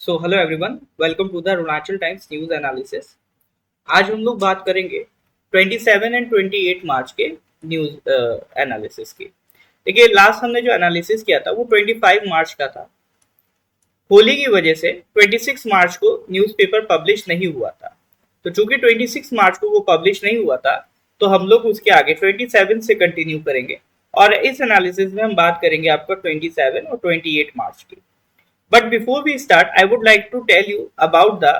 So hello everyone, welcome to the Arunachal Times news analysis. आज हम लोग बात करेंगे 27 एंड 28 मार्च के न्यूज एनालिसिस की। देखिए, लास्ट हमने जो एनालिसिस किया था वो 25 मार्च का था। होली की वजह से 26 मार्च को न्यूज़पेपर पब्लिश नहीं हुआ था। तो चूंकि 26 मार्च को वो पब्लिश नहीं हुआ था, तो हम लोग उसके आगे 27 से कंटिन्यू करेंगे और इस एनालिसिस में हम बात करेंगे आपका 27 और 28 मार्च की। But before we start, I would like to tell you about the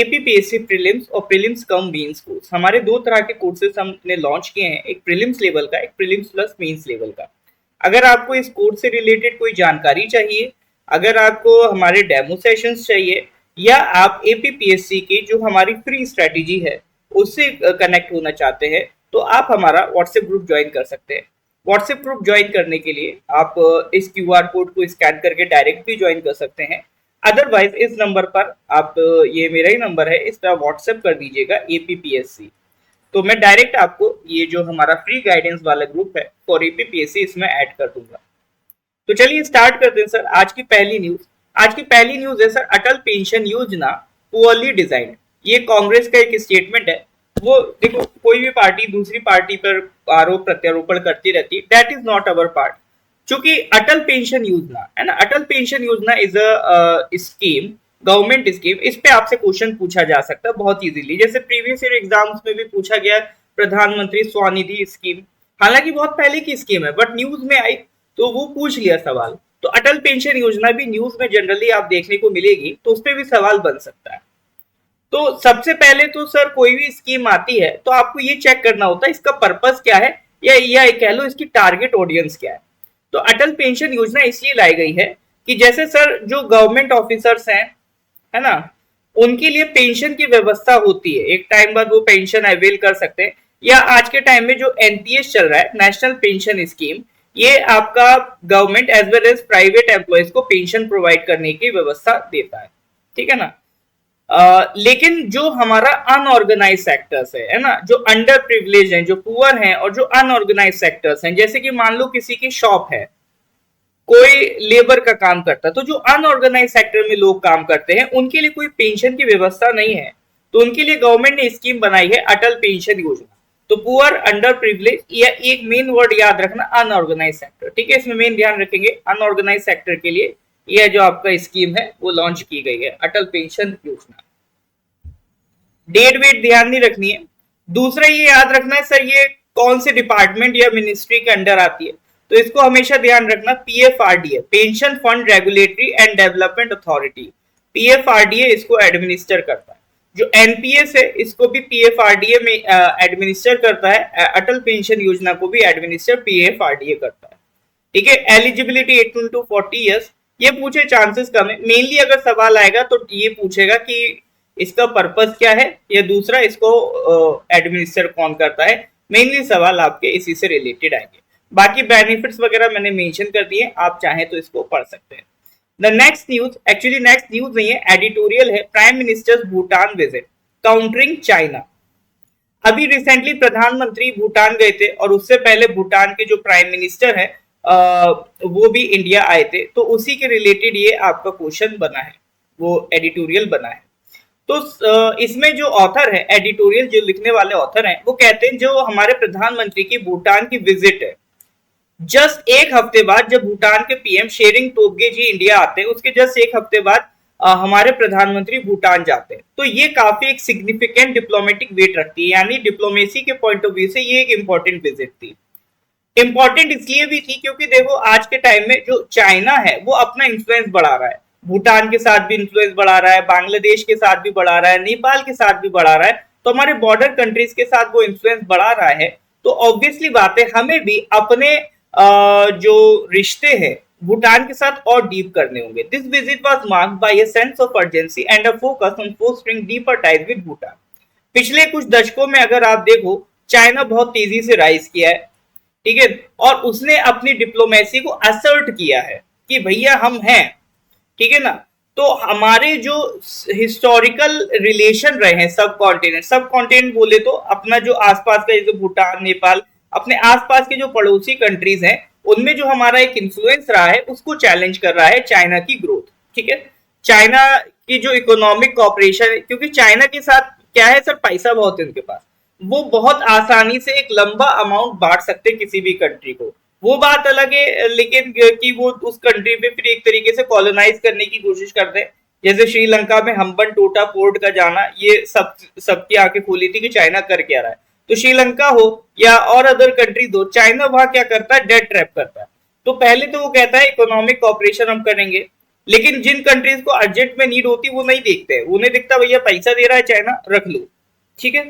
APPSC prelims और prelims कम मेंस कोर्स। हमारे दो तरह के कोर्सेज हमने लॉन्च किए हैं, एक प्रीलिम्स लेवल का, एक प्रीलिम्स प्लस मेंस लेवल का। अगर आपको इस कोर्स से रिलेटेड कोई जानकारी चाहिए, अगर आपको हमारे डेमो सेशंस चाहिए, या आप एपीपीएससी की जो हमारी फ्री स्ट्रेटेजी है उससे कनेक्ट होना चाहते हैं, तो आप हमारा व्हाट्सएप ग्रुप ज्वाइन कर सकते हैं। व्हाट्सएप ग्रुप ज्वाइन करने के लिए आप इस क्यूआर कोड को स्कैन करके डायरेक्ट भी ज्वाइन कर सकते हैं। अदरवाइज इस नंबर पर आप, ये मेरा ही नंबर है, इस पर व्हाट्सएप कर दीजिएगा एपीपीएससी, तो मैं डायरेक्ट आपको ये जो हमारा फ्री गाइडेंस वाला ग्रुप है फॉर एपीपीएससी इसमें ऐड कर दूंगा। तो चलिए स्टार्ट करते हैं सर। आज की पहली न्यूज, आज की पहली न्यूज है सर, अटल पेंशन योजना पुअरली डिजाइन। ये कांग्रेस का एक स्टेटमेंट है। वो देखो, कोई भी पार्टी दूसरी पार्टी पर आरोप प्रत्यारोपण करती रहती है, that is not our part. चूंकि अटल पेंशन योजना है ना, अटल पेंशन योजना is a scheme, government scheme. इस पे आपसे क्वेश्चन पूछा जा सकता है बहुत इजीली, जैसे प्रीवियस ईयर एग्जाम्स में भी पूछा गया प्रधानमंत्री स्वनिधि स्कीम। हालांकि बहुत पहले की स्कीम है, बट न्यूज में आई तो वो पूछ लिया सवाल। तो अटल पेंशन योजना भी न्यूज में जनरली आप देखने को मिलेगी, तो उस पर भी सवाल बन सकता है। तो सबसे पहले तो सर, कोई भी स्कीम आती है तो आपको ये चेक करना होता है इसका पर्पस क्या है, या कह लो इसकी टारगेट ऑडियंस क्या है। तो अटल पेंशन योजना इसलिए लाई गई है कि जैसे सर जो गवर्नमेंट ऑफिसर्स हैं, है ना, उनके लिए पेंशन की व्यवस्था होती है, एक टाइम बाद वो पेंशन अवेल कर सकते हैं। या आज के टाइम में जो एनपीएस चल रहा है, नेशनल पेंशन स्कीम, ये आपका government as well as private employees को पेंशन प्रोवाइड करने की व्यवस्था देता है, ठीक है ना। लेकिन जो हमारा अनऑर्गेनाइज सेक्टर्स है ना, जो अंडर प्रिविलेज हैं, जो पुअर हैं और जो अनऑर्गेनाइज सेक्टर्स हैं, जैसे कि मान लो किसी की शॉप है, कोई लेबर का काम करता है, तो जो अनऑर्गेनाइज सेक्टर में लोग काम करते हैं उनके लिए कोई पेंशन की व्यवस्था नहीं है। तो उनके लिए गवर्नमेंट ने स्कीम बनाई है अटल पेंशन योजना। तो पुअर, अंडर प्रिविलेज, या एक मेन वर्ड याद रखना, अनऑर्गेनाइज सेक्टर, ठीक है, इसमें मेन ध्यान रखेंगे अनऑर्गेनाइज सेक्टर के लिए यह जो आपका स्कीम है वो लॉन्च की गई है, अटल पेंशन योजना। डेट वेट ध्यान नहीं रखनी है। दूसरा ये याद रखना है सर, ये कौन से डिपार्टमेंट या मिनिस्ट्री के अंडर आती है, तो इसको हमेशा ध्यान रखना, PFRDA, pension fund regulatory and development authority, PFRDA इसको एडमिनिस्टर करता है। जो एनपीएस है इसको भी पीएफआरडीए में एडमिनिस्टर करता है, अटल पेंशन योजना को भी एडमिनिस्टर पीएफआरडीए करता है, ठीक है। एलिजिबिलिटी 18 to 40 ईयर्स, ये पूछे चांसेस कम है। मेनली अगर सवाल आएगा तो ये पूछेगा कि इसका पर्पस क्या है, या दूसरा इसको एडमिनिस्टर कौन करता है। मेनली सवाल आपके इसी से रिलेटेड आएंगे। बाकी बेनिफिट्स वगैरह मैंने मेंशन कर दिए, आप चाहें तो इसको पढ़ सकते हैं। The next news, actually next news नहीं है, एडिटोरियल है, prime ministers Bhutan visit countering China. अभी रिसेंटली प्रधानमंत्री भूटान गए थे और उससे पहले भूटान के जो प्राइम मिनिस्टर है वो भी इंडिया आए थे, तो उसी के रिलेटेड ये आपका क्वेश्चन बना है, वो एडिटोरियल बना है। तो इसमें जो ऑथर है, एडिटोरियल जो लिखने वाले ऑथर हैं, वो कहते हैं जो हमारे प्रधानमंत्री की भूटान की विजिट है, जस्ट एक हफ्ते बाद जब भूटान के पीएम शेरिंग तोब्गे जी इंडिया आते हैं, उसके जस्ट एक हफ्ते बाद हमारे प्रधानमंत्री भूटान जाते हैं, तो ये काफी एक सिग्निफिकेंट डिप्लोमेटिक वेट रखती है, यानी डिप्लोमेसी के पॉइंट ऑफ व्यू से ये एक इंपॉर्टेंट विजिट थी। इंपॉर्टेंट इसलिए भी थी क्योंकि देखो आज के टाइम में जो चाइना है वो अपना इन्फ्लुएंस बढ़ा रहा है, भूटान के साथ भी इन्फ्लुएंस बढ़ा रहा है, बांग्लादेश के साथ भी बढ़ा रहा है, नेपाल के साथ भी बढ़ा रहा है, तो हमारे बॉर्डर कंट्रीज के साथ वो इन्फ्लुएंस बढ़ा रहा है। तो ऑब्वियसली बात है, हमें भी अपने जो रिश्ते हैं भूटान के साथ और डीप करने होंगे। This visit was marked by a sense of urgency and a focus on fostering deeper ties with Bhutan. पिछले कुछ दशकों में अगर आप देखो, चाइना बहुत तेजी से राइज किया है, ठीक है, और उसने अपनी डिप्लोमेसी को असर्ट किया है कि भैया हम हैं, ठीक है ना। तो हमारे जो हिस्टोरिकल रिलेशन रहे हैं सब कॉन्टिनेंट बोले तो अपना जो आसपास का जैसे भूटान, नेपाल, अपने आसपास के जो पड़ोसी कंट्रीज हैं, उनमें जो हमारा एक इन्फ्लुएंस रहा है उसको चैलेंज कर रहा है चाइना की ग्रोथ, ठीक है। चाइना की जो इकोनॉमिक कॉपरेशन है, क्योंकि चाइना के साथ क्या है सर, पैसा बहुत है उनके पास, वो बहुत आसानी से एक लंबा अमाउंट बांट सकते किसी भी कंट्री को, वो बात अलग है, लेकिन कि वो उस कंट्री पे फिर एक तरीके से कॉलोनाइज करने की कोशिश करते हैं। जैसे श्रीलंका में हम्बन टोटा पोर्ट का जाना, ये सबकी आंखें खोली थी कि चाइना कर क्या रहा है। तो श्रीलंका हो या और अदर कंट्रीज हो, चाइना वहां क्या करता है, डेट ट्रैप करता है। तो पहले तो वो कहता है इकोनॉमिक कॉपरेशन हम करेंगे, लेकिन जिन कंट्रीज को अर्जेंट में नीड होती है वो नहीं देखते, उन्हें दिखता भैया पैसा दे रहा है चाइना, रख लो, ठीक है।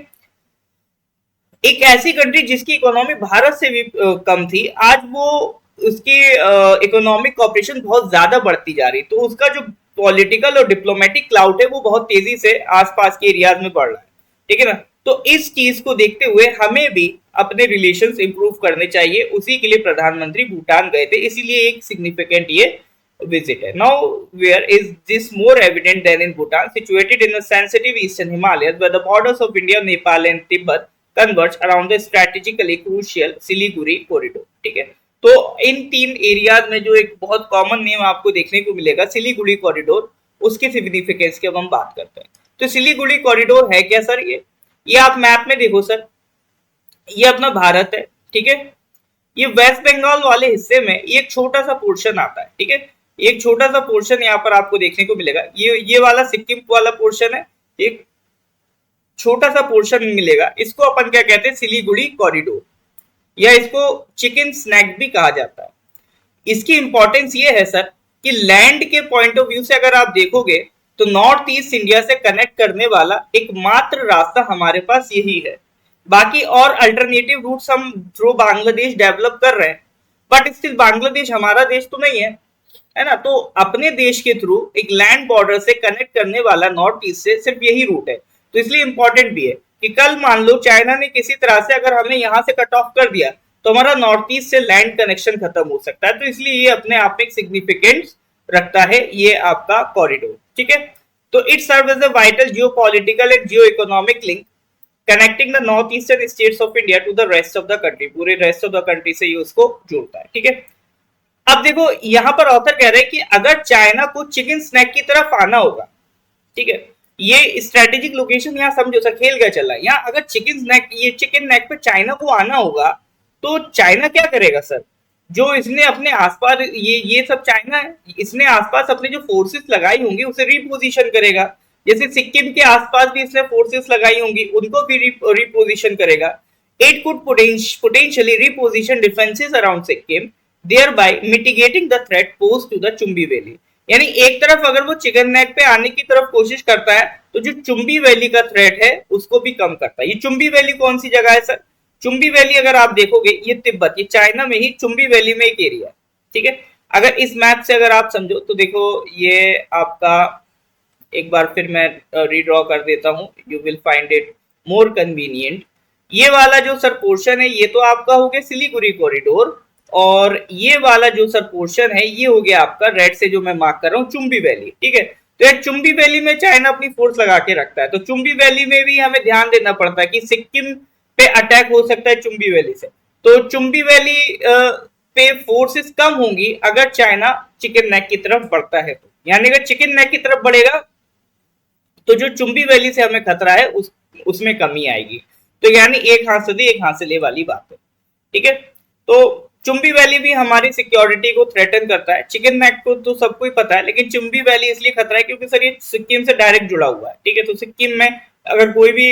एक ऐसी कंट्री जिसकी इकोनॉमी भारत से भी कम थी, आज वो उसकी इकोनॉमिक कॉपरेशन बहुत ज्यादा बढ़ती जा रही, तो उसका जो पॉलिटिकल और डिप्लोमेटिक क्लाउड है वो बहुत तेजी से आसपास के एरियाज में बढ़ रहा है, ठीक है ना। तो इस चीज को देखते हुए हमें भी अपने रिलेशंस इंप्रूव करने चाहिए, उसी के लिए प्रधानमंत्री भूटान गए थे, इसीलिए एक सिग्निफिकेंट ये visit है। Now, where is this more evident than in Bhutan, situated in the sensitive eastern Himalayas, where the borders of India, Nepal, and Tibet converge around the strategically crucial Siliguri corridor, ठीक है। तो इन तीन areas में जो एक बहुत common name आपको देखने को मिलेगा, सिलीगुड़ी कॉरिडोर, उसकी सिग्निफिकेंस की अब हम बात करते हैं। तो सिलीगुड़ी कॉरिडोर है क्या सर? ये आप मैप में देखो सर, ये अपना भारत है, ठीक है। ये वेस्ट बंगाल वाले हिस्से में ये एक छोटा सा पोर्शन आता है, ठीक है। एक छोटा सा पोर्शन यहाँ पर आपको देखने को मिलेगा, ये वाला सिक्किम वाला पोर्शन है, एक छोटा सा पोर्शन मिलेगा, इसको अपन क्या कहते हैं, सिलीगुड़ी कॉरिडोर, या इसको चिकन स्नैक भी कहा जाता है। इसकी इंपॉर्टेंस ये है सर कि लैंड के पॉइंट ऑफ व्यू से अगर आप देखोगे तो नॉर्थ ईस्ट इंडिया से कनेक्ट करने वाला एकमात्र रास्ता हमारे पास यही है। बाकी और अल्टरनेटिव रूट्स हम थ्रू बांग्लादेश डेवलप कर रहे हैं, बट स्टिल बांग्लादेश हमारा देश तो नहीं है ना। तो अपने देश के थ्रू एक लैंड बॉर्डर से कनेक्ट करने वाला नॉर्थ ईस्ट से सिर्फ यही रूट है। तो इसलिए इंपॉर्टेंट भी है कि कल मान लो चाइना ने किसी तरह से अगर हमें यहाँ से कट ऑफ कर दिया तो हमारा नॉर्थ ईस्ट से लैंड कनेक्शन खत्म हो सकता है। तो इसलिए ये अपने आप में एक सिग्निफिकेंस रखता है, ये आपका कॉरिडोर, ठीक है। तो it serve as a vital geopolitical and geo economic link connecting the north eastern states of India to the rest of the country, पूरे रेस्ट ऑफ द कंट्री से ये उसको जोड़ता है, ठीक है। अब देखो यहाँ पर ऑथर कह रहे हैं कि अगर चाइना को चिकन स्नैक की तरफ आना होगा, ठीक है, ये स्ट्रेटेजिक लोकेशन यहाँ समझो सर, खेल क्या चल रहा है यहाँ। अगर चिकन स्नैक, ये चिकन नेक पे चाइना को आना होगा तो चाइना क्या करेगा सर, जो इसने अपने आसपास ये सब चाइना है, इसने आसपास अपने जो फोर्सेस लगाई होंगी उसे रिपोजिशन करेगा। जैसे सिक्किम के आसपास भी इसने फोर्सेस लगाई होंगी, उनको भी रिपोजिशन करेगा। It could potentially reposition defences around Sikkim, thereby mitigating the threat posed to the Chumbi valley. यानी एक तरफ अगर वो चिकन नेक पे आने की तरफ कोशिश करता है तो जो चुंबी वैली का थ्रेट है उसको भी कम करता है। ये चुंबी वैली कौन सी जगह है सर? चुंबी वैली अगर आप देखोगे ये तिब्बत, ये चाइना में ही चुंबी वैली में एक एरिया है, ठीक है। अगर इस मैप से अगर आप समझो तो देखो ये आपका, एक बार फिर मैं रीड्रॉ कर देता हूं, you will find it more convenient. ये वाला जो सर पोर्शन है ये तो आपका हो गया सिलीगुड़ी कॉरिडोर, और ये वाला जो सर पोर्शन है ये हो गया आपका रेड से जो मैं मार्क कर रहा हूँ चुंबी वैली, ठीक है। तो यार चुंबी वैली में चाइना अपनी फोर्स लगा के रखता है, तो चुंबी वैली में भी हमें ध्यान देना पड़ता है कि सिक्किम पे अटैक हो सकता है चुंबी वैली से, तो चुंबी वैली पे फोर्सेस कम होंगी अगर चाइना चिकन नेक की तरफ बढ़ता है। तो यानी अगर चिकन नेक की तरफ बढ़ेगा तो जो चुंबी वैली से हमें खतरा है उसमें कमी आएगी। तो यानी एक हाथ से दे एक हाथ से ले वाली बात है, ठीक है। तो चुंबी वैली भी हमारी सिक्योरिटी को थ्रेटन करता है। चिकन नेक को तो सबको ही पता है, लेकिन चुंबी वैली इसलिए खतरा है क्योंकि सर ये सिक्किम से डायरेक्ट जुड़ा हुआ है, ठीक है। तो सिक्किम में अगर कोई भी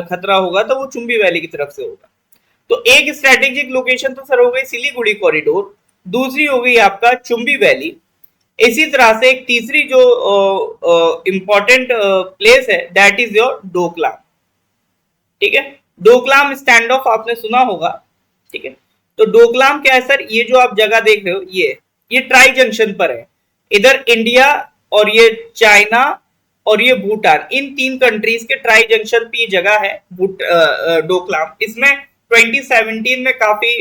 खतरा होगा तो वो चुंबी वैली की तरफ से होगा। तो एक स्ट्रेटेजिक लोकेशन तो सर हो गई सिलीगुड़ी कॉरिडोर, दूसरी हो गई आपका चुंबी वैली। इसी तरह से एक तीसरी जो इंपॉर्टेंट प्लेस है दैट इज योर डोकलाम, ठीक है। डोकलाम स्टैंड ऑफ आपने सुना होगा, ठीक है। तो डोकलाम क्या है सर, ये जो आप जगह देख रहे हो ये ट्राई जंक्शन पर है। इधर इंडिया और ये चाइना और ये भूटान, इन तीन कंट्रीज के ट्राई जंक्शन पे ये जगह है डोकलाम। इसमें 2017 में काफी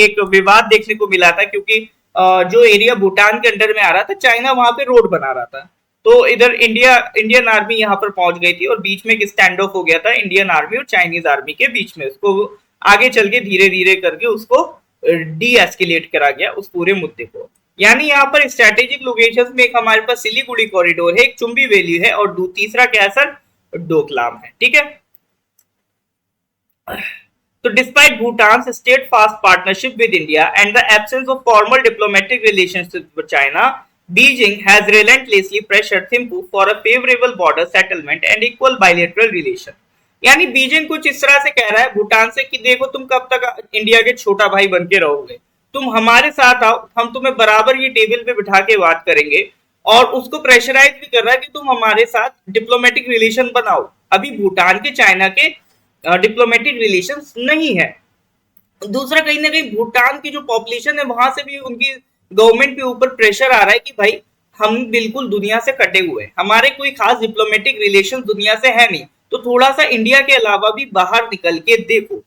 एक विवाद देखने को मिला था क्योंकि जो एरिया भूटान के अंडर में आ रहा था चाइना वहां पे रोड बना रहा था, तो इधर इंडियन आर्मी यहाँ पर पहुंच गई थी और बीच में एक स्टैंड ऑफ हो गया था इंडियन आर्मी और चाइनीज आर्मी के बीच में। उसको आगे चल के धीरे धीरे करके उसको डी एस्केलेट करा गया उस पूरे मुद्दे को, यानी यहाँ पर स्ट्रेटेजिक लोकेशंस में एक हमारे पास सिलीगुड़ी कॉरिडोर है, एक चुम्बी वैली है और तीसरा क्या है सर, डोकलाम है। ठीक है, तो despite Bhutan's steadfast partnership with India and the absence of formal diplomatic relations with China, Beijing has relentlessly pressured Thimphu for a favorable border settlement and equal bilateral relation. यानी बीजिंग कुछ इस तरह से कह रहा है भूटान से कि देखो तुम कब तक इंडिया के छोटा भाई बन के रहोगे, तुम हमारे साथ आओ, हम तुम्हें बराबर ये टेबल पे बिठा के बात करेंगे। और उसको प्रेशराइज भी कर रहा है कि तुम हमारे साथ डिप्लोमेटिक रिलेशन बनाओ। अभी भूटान के चाइना के डिप्लोमेटिक रिलेशंस नहीं है। दूसरा, कहीं ना कहीं भूटान की जो पॉपुलेशन है वहां से भी उनकी गवर्नमेंट के ऊपर प्रेशर आ रहा है कि भाई हम बिल्कुल दुनिया से कटे हुए हैं, हमारे कोई खास डिप्लोमेटिक रिलेशन दुनिया से है नहीं, तो थोड़ा सा इंडिया के अलावा भी बाहर निकल के देखो।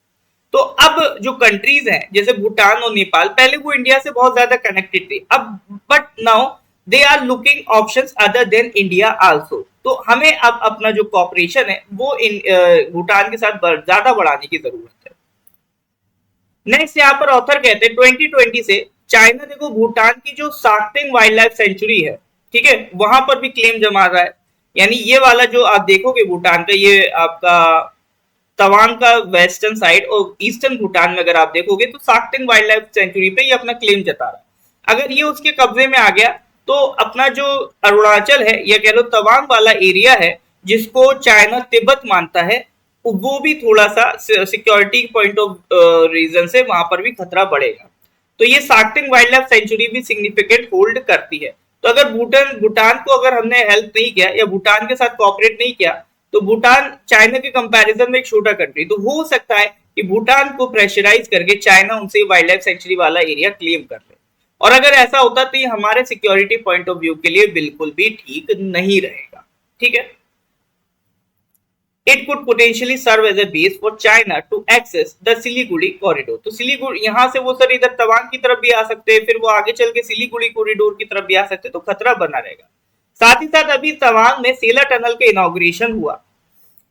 तो अब जो कंट्रीज हैं जैसे भूटान और नेपाल, पहले वो इंडिया से बहुत ज्यादा कनेक्टेड थे, अब but now they are looking options other than India also. तो हमें अब अपना जो कॉपरेशन है वो भूटान के साथ ज्यादा बढ़ाने की जरूरत है। नेक्स्ट यहाँ पर ऑथर कहते हैं 2020 से चाइना देखो भूटान की जो साक्टेंग वाइल्ड लाइफ सेंचुरी है, ठीक है, वहां पर भी क्लेम जमा रहा है। यानी ये वाला जो आप देखोगे भूटान का, ये आपका तवांग का वेस्टर्न साइड और ईस्टर्न भूटान में अगर आप देखोगे तो साक्टेंग वाइल्ड लाइफ सेंचुरी पे ये अपना क्लेम जता रहा है। अगर ये उसके कब्जे में आ गया तो अपना जो अरुणाचल है या कह लो तवांग वाला एरिया है जिसको चाइना तिब्बत मानता है, वो भी थोड़ा सा सिक्योरिटी पॉइंट ऑफ रीजन से वहां पर भी खतरा बढ़ेगा। तो ये साक्टेंग वाइल्ड लाइफ सेंचुरी भी सिग्निफिकेंट होल्ड करती है। तो अगर भूटान को अगर हमने हेल्प नहीं किया या भूटान के साथ कोऑपरेट नहीं किया तो भूटान चाइना के कंपैरिजन में एक छोटा कंट्री, तो हो सकता है कि भूटान को प्रेशराइज करके चाइना उनसे वाइल्ड लाइफ सेंचुरी वाला एरिया क्लेम कर ले। और अगर ऐसा होता तो ये हमारे सिक्योरिटी पॉइंट ऑफ व्यू के लिए बिल्कुल भी ठीक नहीं रहेगा। ठीक है, it could potentially serve as a base for China to access the Siliguri corridor। तो सिलीगुड़ी यहाँ से वो सर इधर तवांग की तरफ भी आ सकते हैं, फिर वो आगे चल के सिलीगुड़ी कॉरिडोर की तरफ भी आ सकते हैं, तो खतरा बना रहेगा। साथ ही साथ अभी तवांग में सेला टनल का इनॉग्रेशन हुआ,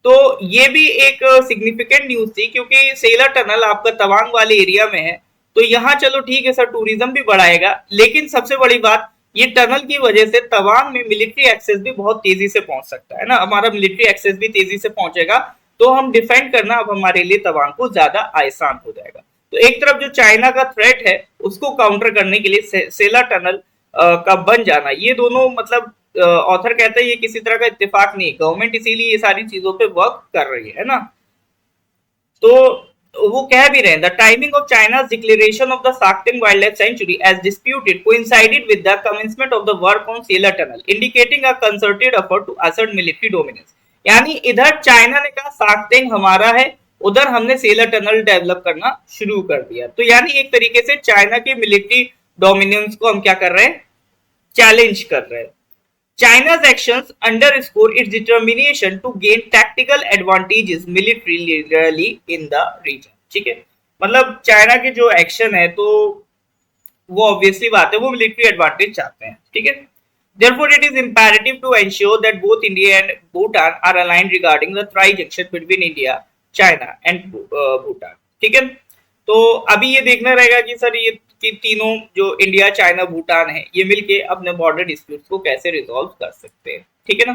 तो ये भी एक सिग्निफिकेंट न्यूज थी क्योंकि सेला टनल आपका तवांग वाले एरिया में है। तो यहाँ चलो ठीक है सर, टूरिज्म भी बढ़ाएगा, लेकिन सबसे बड़ी बात ये टनल की वजह से तवांग में मिलिट्री एक्सेस भी बहुत तेजी से पहुंच सकता है ना, हमारा मिलिट्री एक्सेस भी तेजी से पहुंचेगा, तो हम डिफेंड करना अब हमारे लिए तवांग को ज्यादा आसान हो जाएगा। तो एक तरफ जो चाइना का थ्रेट है उसको काउंटर करने के लिए सेला टनल का बन जाना, ये दोनों मतलब ऑथर कहते हैं ये किसी तरह का इत्तेफाक नहीं, गवर्नमेंट इसीलिए ये सारी चीजों पे वर्क कर रही है ना। तो वो कह भी रहे हैं the timing of China's declaration of the Sakteng wildlife sanctuary as disputed coincided with the commencement of the work on Sela tunnel indicating a concerted effort to assert military dominance. यानी इधर चाइना ने कहा साक्टेंग हमारा है, उधर हमने सेला टनल डेवलप करना शुरू कर दिया। तो यानी एक तरीके से चाइना के मिलिट्री डोमिनेंस को हम क्या कर रहे हैं, चैलेंज कर रहे हैं। China's actions underscore its determination to gain tactical advantages militarily in the region। ठीक है, मतलब चाइना के जो एक्शन है तो वो ऑब्वियसली बात है वो मिलिट्री एडवांटेज चाहते हैं। ठीक है, therefore it is imperative to ensure that both India and Bhutan are aligned regarding the tri-junction between India, China and Bhutan। ठीक है, तो अभी ये देखना रहेगा कि सर ये कि तीनों जो इंडिया चाइना भूटान है ये मिलके अपने बॉर्डर डिस्प्यूट्स को कैसे रिजॉल्व कर सकते हैं। ठीक है ना,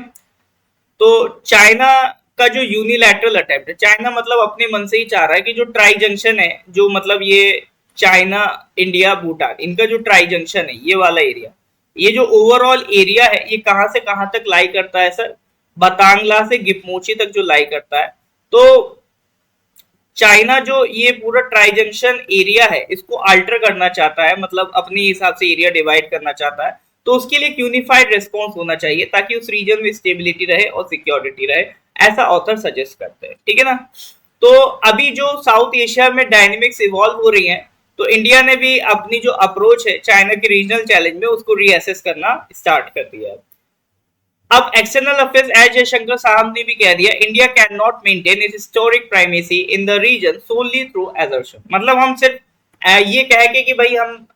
तो चाइना का जो यूनिलैटरल अटेम्प्ट है, चाइना मतलब अपने मन से ही चाह रहा है कि जो ट्राई जंक्शन है, जो मतलब ये चाइना इंडिया भूटान इनका जो ट्राई जंक्शन है ये वाला एरिया, ये जो ओवरऑल एरिया है ये कहां से कहां तक लाई करता है सर, बतांगला से गिपमोची तक जो लाई करता है। तो चाइना जो ये पूरा ट्राई जंक्शन एरिया है इसको अल्टर करना चाहता है, मतलब अपने हिसाब से एरिया डिवाइड करना चाहता है, तो उसके लिए यूनिफाइड रिस्पॉन्स होना चाहिए ताकि उस रीजन में स्टेबिलिटी रहे और सिक्योरिटी रहे, ऐसा ऑथर सजेस्ट करते हैं। ठीक है ना, तो अभी जो साउथ एशिया में डायनेमिक्स इवॉल्व हो रही हैं, तो इंडिया ने भी अपनी जो अप्रोच है चाइना के रीजनल चैलेंज में उसको रीअसेस करना स्टार्ट कर दिया है। अब एक्सटर्नल अफेयर्स एज जयशंकर साहब ने भी कह दिया India can not maintain its historic primacy in the region solely through assertion. मतलब हम सिर्फ ये कह के कि भाई हम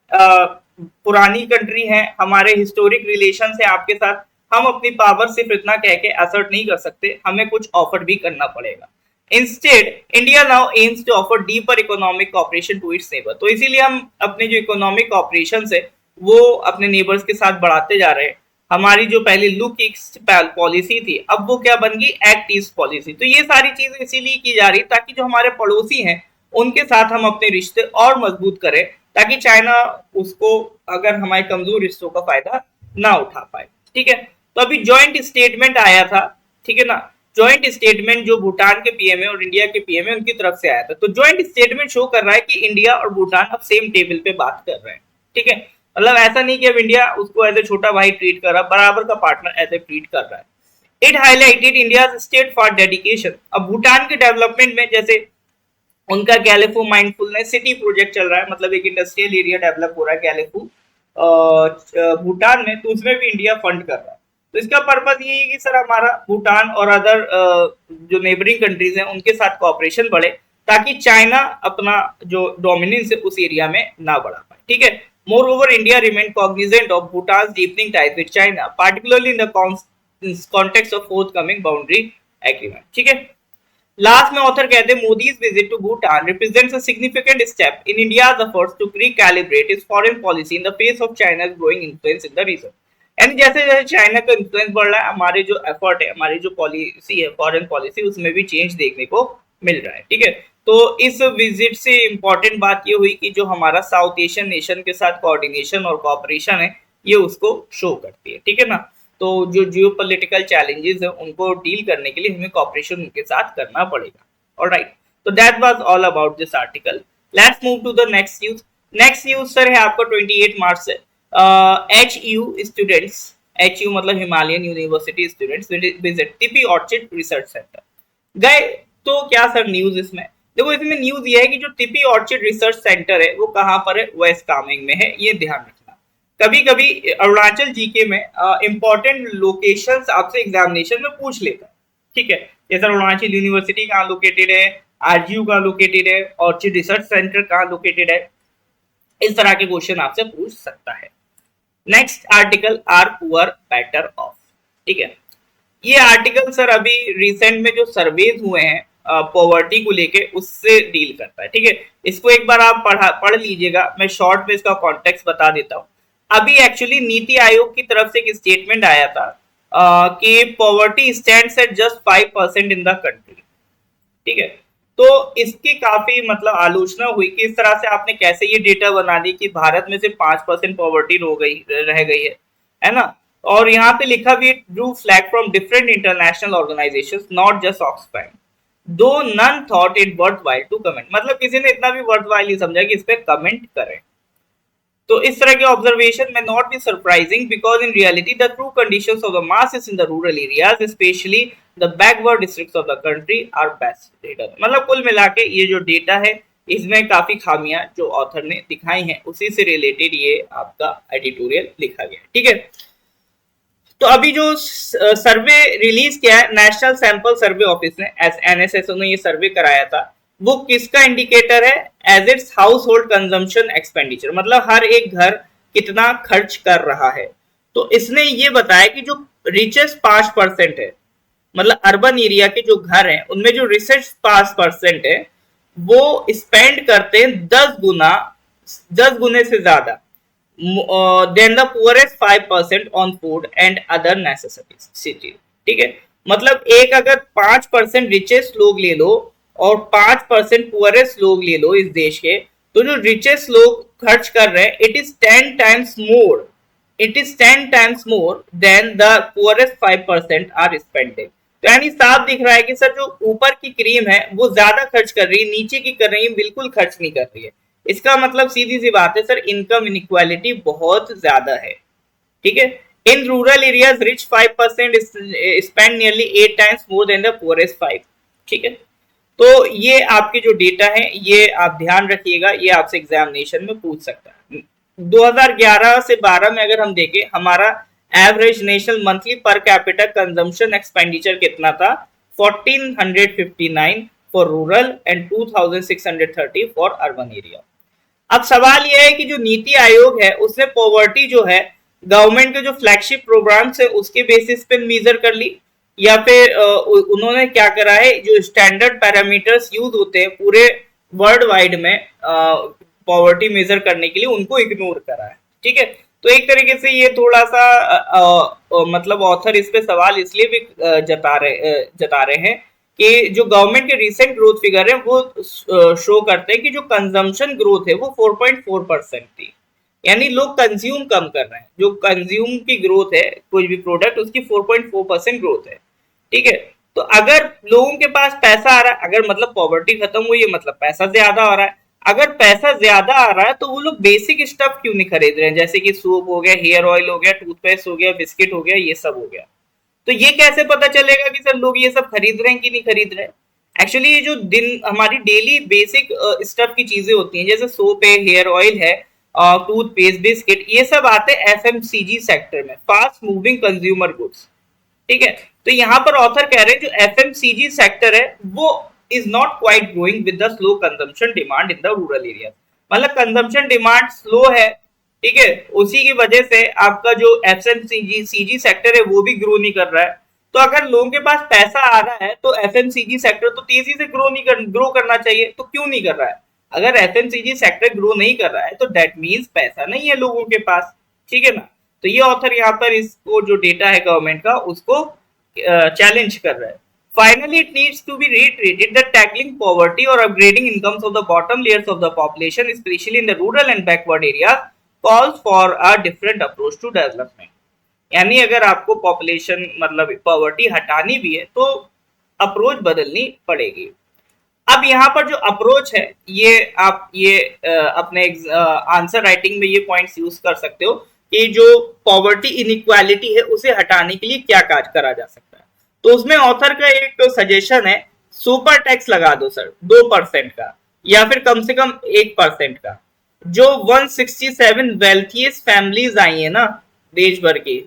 पुरानी कंट्री हैं, हमारे हिस्टोरिक रिलेशन है आपके साथ, हम अपनी पावर सिर्फ इतना कह के असर्ट नहीं कर सकते, हमें कुछ ऑफर भी करना पड़ेगा। Instead India now aims to offer deeper economic cooperation to its neighbour. तो इसीलिए हम अपने जो इकोनॉमिक कॉपरेशन है वो अपने नेबर्स के साथ बढ़ाते जा रहे हैं। हमारी जो पहले लुक ईस्ट पॉलिसी थी, अब वो क्या बन गई, एक्ट ईस्ट पॉलिसी। तो ये सारी चीजें इसीलिए की जा रही ताकि जो हमारे पड़ोसी हैं उनके साथ हम अपने रिश्ते और मजबूत करें, ताकि चाइना उसको अगर हमारे कमजोर रिश्तों का फायदा ना उठा पाए। ठीक है, तो अभी ज्वाइंट स्टेटमेंट आया था, ठीक है ना, ज्वाइंट स्टेटमेंट जो भूटान के पीएमए और इंडिया के पीएमए उनकी तरफ से आया था। तो ज्वाइंट स्टेटमेंट शो कर रहा है कि इंडिया और भूटान अब सेम टेबल पे बात कर रहे हैं। ठीक है, मतलब ऐसा नहीं कि अब इंडिया उसको एज ए छोटा भाई ट्रीट कर रहा, बराबर का पार्टनर ऐसे ट्रीट कर रहा है। It highlighted India state for dedication. अब भूटान के डेवलपमेंट में जैसे उनका गैलेफू माइंडफुलनेस सिटी प्रोजेक्ट चल रहा है, मतलब एक इंडस्ट्रियल एरिया डेवलप हो रहा है गैलेफू भूटान में, तो उसमें भी इंडिया फंड कर रहा है। तो इसका पर्पज ये है कि सर हमारा भूटान और अदर जो नेबरिंग कंट्रीज हैं उनके साथ कोऑपरेशन बढ़े, ताकि चाइना अपना जो डोमिनेंस है उस एरिया में ना बढ़ा पाए। ठीक है, moreover India remain cognizant of Bhutan deepening ties with China, particularly in the context of forthcoming boundary agreement. ठीक है, लास्ट में ऑथर कहते हैं Modi's visit to Bhutan represents a significant step in India's efforts to recalibrate its foreign policy in the face of China's growing influence in the region. यानी जैसे जैसे China का influence बढ़ रहा है, हमारे जो एफर्ट है, हमारी जो पॉलिसी है फॉरेन पॉलिसी, उसमें भी चेंज देखने को मिल रहा है। ठीक है, तो इस विजिट से इंपॉर्टेंट बात ये हुई कि जो हमारा साउथ एशियन नेशन के साथ कोऑर्डिनेशन और कोऑपरेशन है ये उसको शो करती है। ठीक है ना, तो जो जियो पोलिटिकल चैलेंजेस है उनको डील करने के लिए हमें कॉपरेशन उनके साथ करना पड़ेगा। ऑलराइट, तो that was all about this article. Let's move to the next news. Next news sir है आपका 28 मार्च से। H U students, H U मतलब Himalayan University students visit TP Orchid research Centre गए। तो क्या सर न्यूज इसमें, देखो इसमें न्यूज ये है कि जो टीपी ऑर्चिड रिसर्च सेंटर है वो कहाँ पर है, वेस्ट कामेंग में है, ये ध्यान रखना। कभी कभी अरुणाचल जीके में इंपॉर्टेंट लोकेशंस आपसे एग्जामिनेशन में पूछ लेता है। ठीक है, जैसे अरुणाचल यूनिवर्सिटी कहाँ लोकेटेड है, आरजीयू कहाँ लोकेटेड है, ऑर्चिड रिसर्च सेंटर कहाँ लोकेटेड है, इस तरह के क्वेश्चन आपसे पूछ सकता है। Next article, are poor better off. ठीक है, ये आर्टिकल सर अभी रिसेंट में जो सर्वेज हुए हैं पॉवर्टी को लेके उससे डील करता है। ठीक है, इसको एक बार आप पढ़ लीजिएगा, मैं शॉर्ट में इसका कॉन्टेक्स्ट बता देता हूँ। अभी एक्चुअली नीति आयोग की तरफ से एक स्टेटमेंट आया था कि poverty stands eight just 5% in the country. ठीक है, तो इसकी काफी मतलब आलोचना हुई कि इस तरह से आपने कैसे ये डेटा बना दी कि भारत में सिर्फ 5% पॉवर्टी रह गई है ना। और यहाँ पे लिखा भी, drew flak from different international organisations not just Oxfam, though none thought it worth while to comment, मतलब किसी ने इतना भी वर्थ वाइल नहीं समझा कि इस पे कमेंट करें। तो इस तरह के ऑब्जर्वेशन में not be surprising because in reality the true conditions of the masses in the rural areas specially the backward districts of the country are best data. मतलब कुल मिला के ये जो डेटा है इसमें काफी खामियां जो ऑथर ने दिखाई हैं उसी से रिलेटेड ये आपका एडिटोरियल लिखा गया। ठीक है, तो अभी जो सर्वे रिलीज किया है नेशनल सैंपल सर्वे ऑफिस ने, एनएसएस ने ये सर्वे कराया था, वो किसका इंडिकेटर है, as its household consumption expenditure, मतलब हर एक घर कितना खर्च कर रहा है। तो इसने ये बताया कि जो रिचेस्ट 5% है, मतलब अर्बन एरिया के जो घर हैं उनमें जो रिचेस्ट 5% है वो स्पेंड करते हैं 10 गुने से ज्यादा then the poorest 5% on food and other necessities. ठीक है, मतलब एक अगर 5% रिचेस्ट लोग ले लो और 5% पुअरेस्ट लोग ले लो इस देश के, तो जो रिचेस्ट लोग खर्च कर रहे हैं it is 10 times more than the poorest 5% are spending. तो यानी साफ दिख रहा है कि सर जो ऊपर की क्रीम है वो ज्यादा खर्च कर रही है, नीचे की कर रही है बिल्कुल खर्च नहीं कर रही है। इसका मतलब सीधी सी बात है सर, इनकम इनइक्वालिटी बहुत ज्यादा है। ठीक है, in rural areas rich 5% spend nearly 8 times more than the poorest 5। ठीक है, तो ये आपके जो डेटा है ये आप ध्यान रखिएगा, ये आपसे एग्जामिनेशन में पूछ सकता है। 2011 से 12 में अगर हम देखें हमारा average national monthly per capita consumption expenditure कितना था, 1459 for rural and 2630 for urban area. अब सवाल यह है कि जो नीति आयोग है उसने पॉवर्टी जो है गवर्नमेंट के जो फ्लैगशिप प्रोग्राम्स है उसके बेसिस पे मेजर कर ली, या फिर उन्होंने क्या करा है जो स्टैंडर्ड पैरामीटर्स यूज होते हैं पूरे वर्ल्ड वाइड में पॉवर्टी मेजर करने के लिए उनको इग्नोर करा है। ठीक है, तो एक तरीके से ये थोड़ा सा मतलब ऑथर इस पे सवाल इसलिए भी जता रहे हैं कि जो गवर्नमेंट के रिसेंट ग्रोथ फिगर है वो शो करते हैं कि जो कंजम्पशन ग्रोथ है वो 4.4% थी, यानी लोग कंज्यूम कम कर रहे हैं। जो कंज्यूम की ग्रोथ है कोई भी प्रोडक्ट, उसकी 4.4% ग्रोथ है। ठीक है, तो अगर लोगों के पास पैसा आ रहा है, अगर मतलब पॉवर्टी खत्म हुई है मतलब पैसा ज्यादा आ रहा है, अगर पैसा ज्यादा आ रहा है तो वो लोग बेसिक स्टफ क्यों नहीं खरीद रहे हैं, जैसे कि सूप हो गया, हेयर ऑयल हो गया, टूथपेस्ट हो गया, बिस्किट हो गया, ये सब हो गया। तो ये कैसे पता चलेगा कि सर लोग ये सब खरीद रहे हैं कि नहीं खरीद रहे हैं? एक्चुअली ये जो दिन हमारी डेली बेसिक स्टफ की चीजें होती हैं, जैसे सोप है, हेयर ऑयल है, टूथपेस्ट, बिस्किट, ये सब आते हैं एफएमसीजी सेक्टर में, फास्ट मूविंग कंज्यूमर गुड्स। ठीक है, तो यहाँ पर ऑथर कह रहे हैं जो एफएमसीजी सेक्टर है वो is not quite growing with the slow consumption demand in the rural area. मतलब कंजम्पशन डिमांड स्लो है, ठीक है, उसी की वजह से आपका जो एफएमसीजी सेक्टर है वो भी ग्रो नहीं कर रहा है। तो अगर लोगों के पास पैसा आ रहा है तो एफएमसीजी सेक्टर तो तेजी से ग्रो करना चाहिए, तो क्यों नहीं कर रहा है? अगर एफएमसीजी सेक्टर ग्रो नहीं कर रहा है तो दैट मीन्स पैसा नहीं है लोगों के पास। ठीक है ना, तो ये ऑथर यहाँ पर इसको जो डेटा है गवर्नमेंट का उसको चैलेंज कर रहा है। Finally, it needs to be reiterated that tackling poverty or upgrading incomes of the bottom layers of the population, especially in the rural and backward areas, calls for a different approach to development. यानी अगर आपको population मतलब poverty हटानी भी है तो approach बदलनी पड़ेगी। अब यहाँ पर जो अप्रोच है ये आप ये अपने आंसर राइटिंग में ये पॉइंट्स यूज कर सकते हो कि जो पॉवर्टी इनइक्वालिटी है उसे हटाने के लिए क्या कार्य करा जा सकता है। तो उसमें ऑथर का एक सजेशन है, सुपर टैक्स लगा दो सर 2% का, या फिर कम से कम 1% का। जो 167 वेल्थियस्ट फैमिलीज आई है ना देश भर की,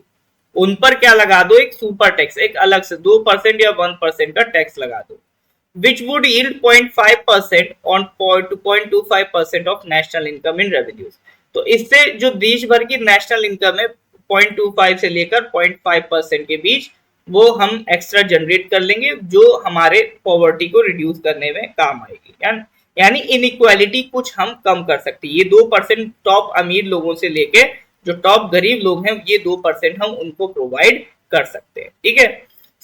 उन पर क्या लगा दो, एक सुपर टैक्स, एक अलग से 2% या 1% का टैक्स लगा दो, which would yield 0.5% on 0.25% of national income in revenues। तो इससे जो देश भर की नेशनल इनकम है 0.25 से लेकर 0.5% के बीच वो हम एक्स्ट्रा जनरेट कर लेंगे, जो हमारे पॉवर्टी को रिड्यूस करने में काम आएगी। यानी इनइक्वालिटी कुछ हम कम कर सकते हैं। ये 2% टॉप अमीर लोगों से लेके जो टॉप गरीब लोग हैं ये 2% हम उनको प्रोवाइड कर सकते हैं। ठीक है,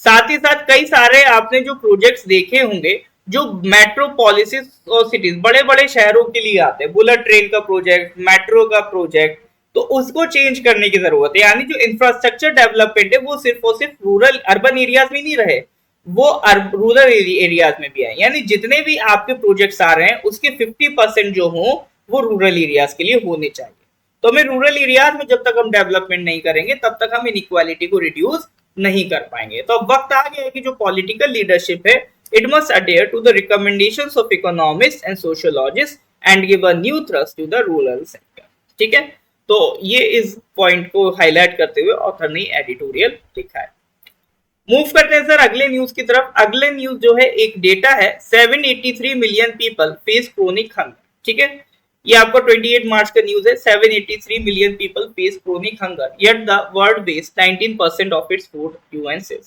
साथ ही साथ कई सारे आपने जो प्रोजेक्ट्स देखे होंगे जो मेट्रोपॉलिसिस और सिटीज, बड़े बड़े शहरों के लिए आते हैं, बुलेट ट्रेन का प्रोजेक्ट, मेट्रो का प्रोजेक्ट, तो उसको चेंज करने की जरूरत है। यानी जो इंफ्रास्ट्रक्चर डेवलपमेंट है वो सिर्फ और सिर्फ रूरल अर्बन एरियाज में नहीं रहे, वो रूरल एरियाज में भी आए। यानी जितने भी आपके प्रोजेक्ट्स आ रहे हैं उसके 50% जो हो वो रूरल एरियाज के लिए होने चाहिए। तो हमें रूरल एरियाज में जब तक हम डेवलपमेंट नहीं करेंगे तब तक हम इनइक्वालिटी को रिड्यूस नहीं कर पाएंगे। तो अब वक्त आ गया है कि जो पॉलिटिकल लीडरशिप है it must adhere to the recommendations of economist and sociologist and give a new thrust to the rural sector. ठीक है, तो ये इस पॉइंट को हाईलाइट करते हुए ऑथर ने एडिटोरियल लिखा है। मूव करते हैं सर अगले न्यूज की तरफ। अगले न्यूज जो है एक डेटा है 783 million people face chronic hunger. ठीक है, ये आपका 28 मार्च का न्यूज है। 783 million people face chronic hunger yet the world waste 19% of its food, UN says.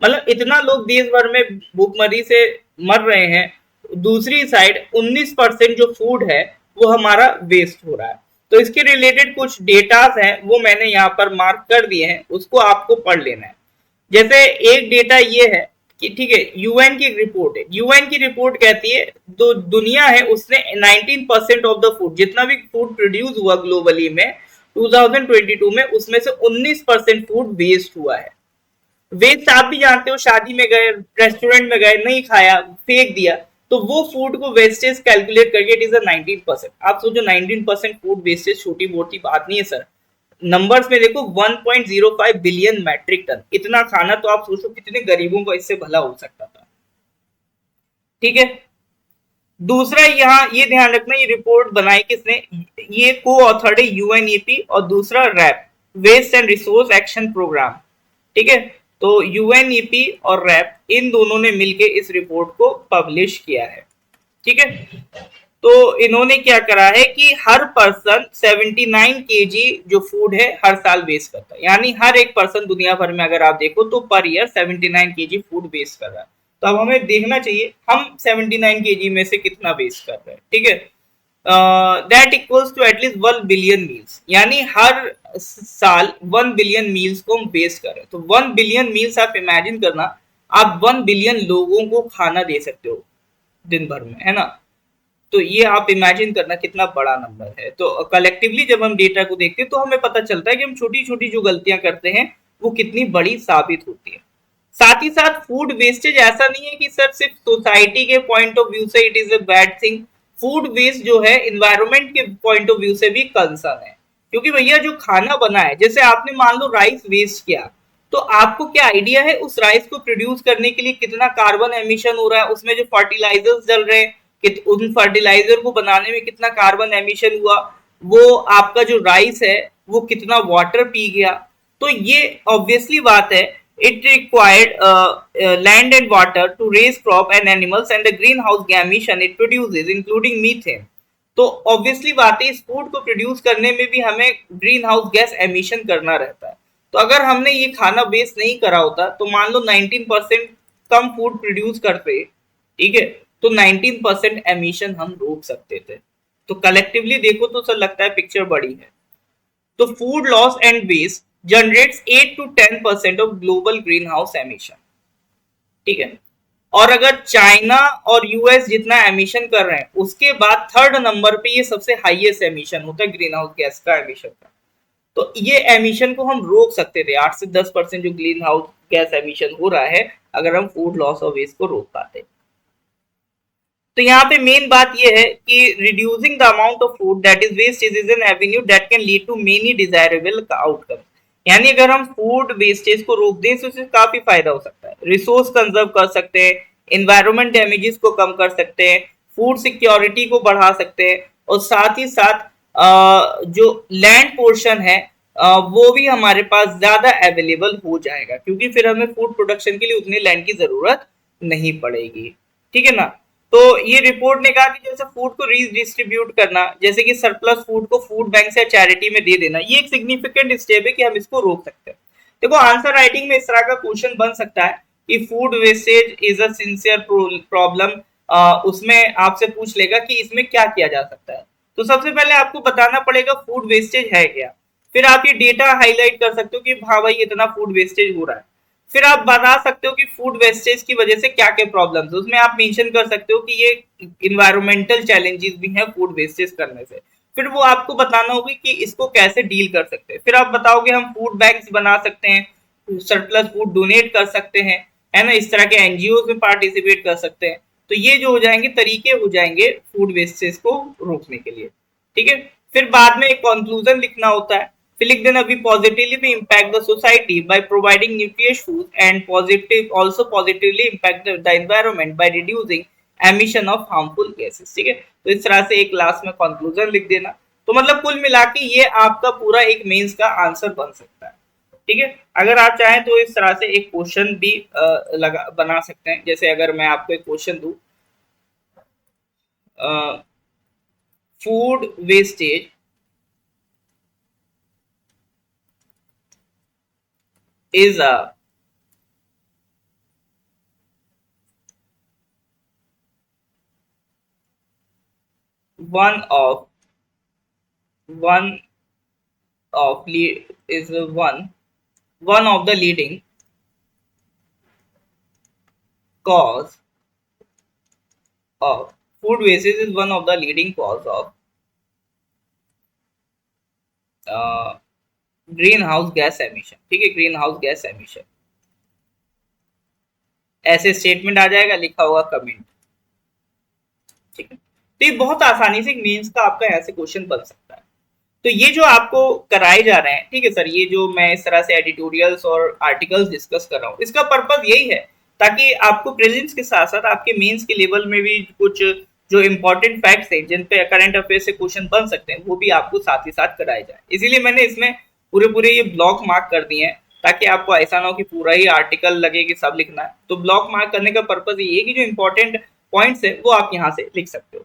मतलब इतना लोग देश भर में भूखमरी से मर रहे हैं, दूसरी साइड 19% जो फूड है वो हमारा वेस्ट हो रहा है। तो इसके रिलेटेड कुछ डेटास हैं वो मैंने यहाँ पर मार्क कर दिए हैं, उसको आपको पढ़ लेना है। जैसे एक डेटा ये है कि ठीक है, यूएन की रिपोर्ट है, यूएन की रिपोर्ट कहती है जो दुनिया है उसने 19% ऑफ द फूड, जितना भी फूड प्रोड्यूस हुआ ग्लोबली में 2022 में, उसमें से 19% फूड वेस्ट हुआ है। वेस्ट आप भी जानते हो, शादी में गए, रेस्टोरेंट में गए, नहीं खाया, फेंक दिया, तो वो फूड को वेस्टेज कैलकुलेट करके इट इज अ 19%। आप सोचो 19% फूड वेस्टेज छोटी मोटी बात नहीं है सर। नंबर्स में देखो 1.05 बिलियन मैट्रिक टन, इतना खाना, तो आप सोचो कितने गरीबों को इससे भला हो सकता था। ठीक है, दूसरा यहाँ ये ध्यान रखना, ये रिपोर्ट बनाई किसने, ये को ऑथर्ड है यूएनईपी और दूसरा WRAP, waste and resource action programme. ठीक है, तो यूएनईपी और रैप इन दोनों ने मिलकर इस रिपोर्ट को पब्लिश किया है। ठीक है, तो इन्होंने क्या करा है कि हर पर्सन 79 केजी जो फूड है हर साल वेस्ट करता है। यानी हर एक पर्सन दुनिया भर में अगर आप देखो तो per year 79 KG food waste कर रहा है। तो अब हमें देखना चाहिए हम 79 केजी में से कितना वेस्ट कर रहे हैं। ठीक है, that equals to at least 1 billion meals. यानी हर साल 1 बिलियन मील्स को हम वेस्ट कर रहे हैं। तो 1 बिलियन मील्स आप इमेजिन करना, आप 1 बिलियन लोगों को खाना दे सकते हो दिन भर में, है ना। तो ये आप इमेजिन करना कितना बड़ा नंबर है। तो कलेक्टिवली जब हम डेटा को देखते हैं तो हमें पता चलता है कि हम छोटी छोटी जो गलतियां करते हैं वो कितनी बड़ी साबित होती है। साथ ही साथ फूड वेस्टेज ऐसा नहीं है कि सर सिर्फ सोसाइटी के पॉइंट ऑफ व्यू से it is a bad thing. Food waste जो है इन्वायरमेंट के पॉइंट ऑफ व्यू से भी कंसर्न है, क्योंकि भैया जो खाना बना है, जैसे आपने मान लो राइस वेस्ट किया, तो आपको क्या आइडिया है उस राइस को प्रोड्यूस करने के लिए कितना कार्बन एमिशन हो रहा है, उसमें जो फर्टिलाइजर्स डल रहे हैं उन फर्टिलाइजर को बनाने में कितना कार्बन एमिशन हुआ, वो आपका जो राइस है वो कितना वाटर पी गया। तो ये ऑब्वियसली बात है, it required land and water to raise crop and animals and the greenhouse gas emission it produces including methane। तो ऑब्वियसली बात है इस फूड को प्रोड्यूस करने में भी हमें ग्रीन हाउस गैस एमिशन करना रहता है। तो अगर हमने ये खाना वेस्ट नहीं करा होता तो मान लो 19% कम फूड प्रोड्यूस करते, ठीक है, तो 19% एमिशन हम रोक सकते थे। तो कलेक्टिवली देखो तो सर लगता है पिक्चर बड़ी है। तो food loss and waste generates 8 to 10% of global greenhouse emission, ठीक है। और अगर चाइना और यूएस जितना एमिशन कर रहे हैं उसके बाद थर्ड नंबर पे ये सबसे हाईएस्ट एमिशन होता है ग्रीन हाउस गैस का एमिशन का। तो ये एमिशन को हम रोक सकते थे, 8 से 10% जो ग्रीन हाउस गैस एमिशन हो रहा है, अगर हम फूड लॉस और वेस्ट को रोक पाते। तो यहाँ पे मेन बात ये है कि reducing the amount of food that is wastage is an avenue that can lead to many desirable outcome. यानी अगर हम फूड वेस्टेज को रोक दें तो इससे काफी फायदा हो सकता है, रिसोर्स कंजर्व कर सकते हैं, एनवायरमेंट डैमेजेस को कम कर सकते हैं, फूड सिक्योरिटी को बढ़ा सकते हैं, और साथ ही साथ जो लैंड पोर्शन है वो भी हमारे पास ज्यादा अवेलेबल हो जाएगा, क्योंकि फिर हमें फूड प्रोडक्शन के लिए उतनी लैंड की जरूरत नहीं पड़ेगी, ठीक है ना। तो ये रिपोर्ट ने कहा कि जैसे फूड को रीडिस्ट्रीब्यूट करना, जैसे कि सरप्लस फूड को फूड बैंक या चैरिटी में दे देना, ये एक सिग्निफिकेंट स्टेप है कि हम इसको रोक सकते हैं। देखो आंसर राइटिंग में इस तरह का क्वेश्चन बन सकता है कि food wastage is a sincere problem, उसमें आपसे पूछ लेगा कि इसमें क्या किया जा सकता है। तो सबसे पहले आपको बताना पड़ेगा फूड वेस्टेज है क्या, फिर आप ये डेटा हाईलाइट कर सकते हो कि हाँ भाई इतना फूड वेस्टेज हो रहा है, फिर आप बता सकते हो कि फूड वेस्टेज की वजह से क्या क्या प्रॉब्लम्स है, उसमें आप मेंशन कर सकते हो कि ये इन्वायरमेंटल चैलेंजेस भी हैं फूड वेस्टेज करने से, फिर वो आपको बताना होगी कि इसको कैसे डील कर सकते हैं, फिर आप बताओगे हम फूड बैंक्स बना सकते हैं, सरप्लस फूड डोनेट कर सकते हैं, है ना, इस तरह के एनजीओ में पार्टिसिपेट कर सकते हैं। तो ये जो हो जाएंगे तरीके हो जाएंगे फूड वेस्टेज को रोकने के लिए, ठीक है। फिर बाद में एक कंक्लूजन लिखना होता है, फिर लिख देना, we positively impact the society by providing nutritious food and positive also positively impact the environment by reducing emission of harmful gases, ठीक है। तो इस तरह से एक क्लास में कंक्लूजन लिख देना। तो मतलब कुल मिला के ये आपका पूरा एक मेंस का आंसर बन सकता है, ठीक है। अगर आप चाहें तो इस तरह से एक क्वेश्चन भी लगा बना सकते हैं, जैसे अगर मैं आपको एक क्वेश्चन दूं, food wastage is a one of one of is one of the leading cause of food wastage is one of the leading cause of green house gas emission, ठीक है, ग्रीन हाउस गैस एमिशन ऐसे statement आ जाएगा, लिखा होगा comment, ठीक है। तो ये बहुत आसानी से मेंस का आपका ऐसे क्वेश्चन बन सकता है। तो ये जो आपको कराए जा रहे हैं, ठीक है सर, ये जो मैं इस तरह से एडिटोरियल्स और आर्टिकल्स डिस्कस कर रहा हूँ, इसका पर्पज यही है ताकि आपको प्रेजेंस के साथ साथ आपके मेंस के लेवल में भी कुछ जो इंपॉर्टेंट फैक्ट्स हैं जिन पे करंट अफेयर से क्वेश्चन बन सकते हैं वो भी आपको साथ ही साथ कराए जाए। इसीलिए मैंने इसमें पूरे पूरे ये ब्लॉक मार्क कर दिए हैं ताकि आपको ऐसा ना हो कि पूरा ही आर्टिकल लगे कि सब लिखना है। तो ब्लॉक मार्क करने का पर्पज ये है कि जो इंपॉर्टेंट पॉइंट्स है वो आप यहाँ से लिख सकते हो।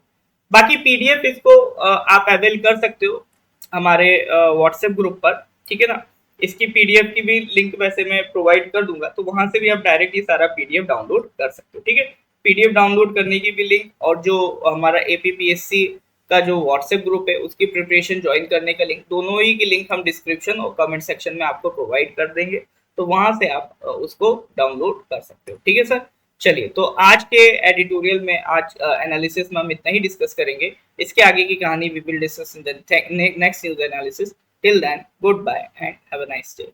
बाकी पीडीएफ इसको आप अवेल कर सकते हो हमारे व्हाट्सएप ग्रुप पर, ठीक है ना। इसकी पीडीएफ की भी लिंक वैसे मैं प्रोवाइड कर दूंगा, तो वहां से भी आप डायरेक्ट ये सारा पीडीएफ डाउनलोड कर सकते हो, ठीक है। पीडीएफ डाउनलोड करने की भी लिंक और जो हमारा एपीपीएससी का जो व्हाट्सएप ग्रुप है उसकी प्रिपरेशन ज्वाइन करने का लिंक, दोनों ही की लिंक हम डिस्क्रिप्शन और कमेंट सेक्शन में आपको प्रोवाइड कर देंगे, तो वहां से आप उसको डाउनलोड कर सकते हो। ठीक है सर, चलिए तो आज के एडिटोरियल में, आज एनालिसिस में हम इतना ही डिस्कस करेंगे। इसके आगे की कहानी we will discuss in the next news analysis. Till then goodbye and have a nice day.